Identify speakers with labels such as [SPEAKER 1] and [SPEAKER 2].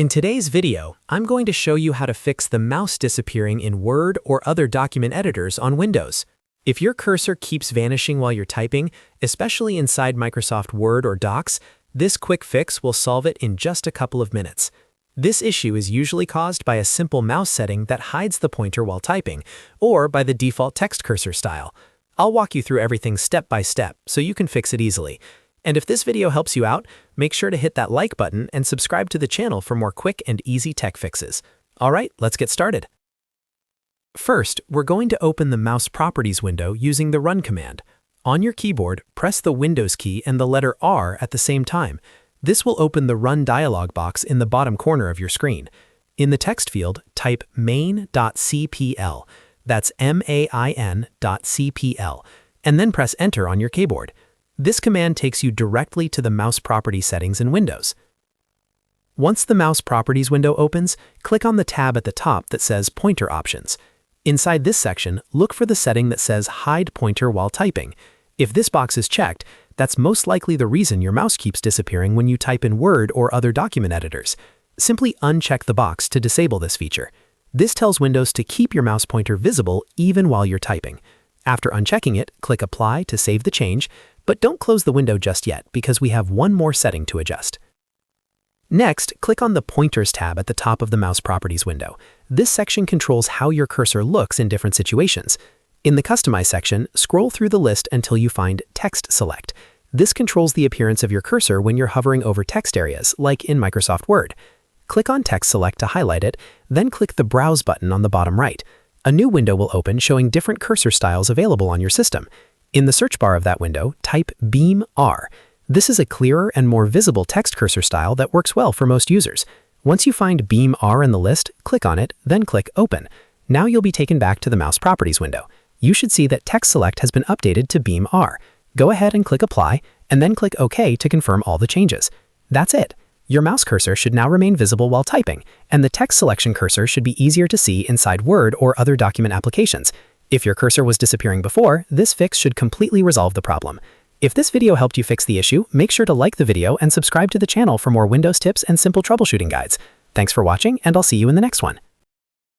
[SPEAKER 1] In today's video, I'm going to show you how to fix the mouse disappearing in Word or other document editors on Windows. If your cursor keeps vanishing while you're typing, especially inside Microsoft Word or Docs, this quick fix will solve it in just a couple of minutes. This issue is usually caused by a simple mouse setting that hides the pointer while typing, or by the default text cursor style. I'll walk you through everything step by step so you can fix it easily. And if this video helps you out, make sure to hit that like button and subscribe to the channel for more quick and easy tech fixes. Alright, let's get started. First, we're going to open the Mouse Properties window using the Run command. On your keyboard, press the Windows key and the letter R at the same time. This will open the Run dialog box in the bottom corner of your screen. In the text field, type MAIN.CPL. That's MAIN.CPL, and then press Enter on your keyboard. This command takes you directly to the mouse property settings in Windows. Once the Mouse Properties window opens, click on the tab at the top that says Pointer Options. Inside this section, look for the setting that says Hide Pointer while typing. If this box is checked, that's most likely the reason your mouse keeps disappearing when you type in Word or other document editors. Simply uncheck the box to disable this feature. This tells Windows to keep your mouse pointer visible even while you're typing. After unchecking it, click Apply to save the change, but don't close the window just yet because we have one more setting to adjust. Next, click on the Pointers tab at the top of the Mouse Properties window. This section controls how your cursor looks in different situations. In the Customize section, scroll through the list until you find Text Select. This controls the appearance of your cursor when you're hovering over text areas, like in Microsoft Word. Click on Text Select to highlight it, then click the Browse button on the bottom right. A new window will open showing different cursor styles available on your system. In the search bar of that window, type Beam R. This is a clearer and more visible text cursor style that works well for most users. Once you find Beam R in the list, click on it, then click Open. Now you'll be taken back to the Mouse Properties window. You should see that Text Select has been updated to Beam R. Go ahead and click Apply, and then click OK to confirm all the changes. That's it. Your mouse cursor should now remain visible while typing, and the text selection cursor should be easier to see inside Word or other document applications. If your cursor was disappearing before, this fix should completely resolve the problem. If this video helped you fix the issue, make sure to like the video and subscribe to the channel for more Windows tips and simple troubleshooting guides. Thanks for watching, and I'll see you in the next one.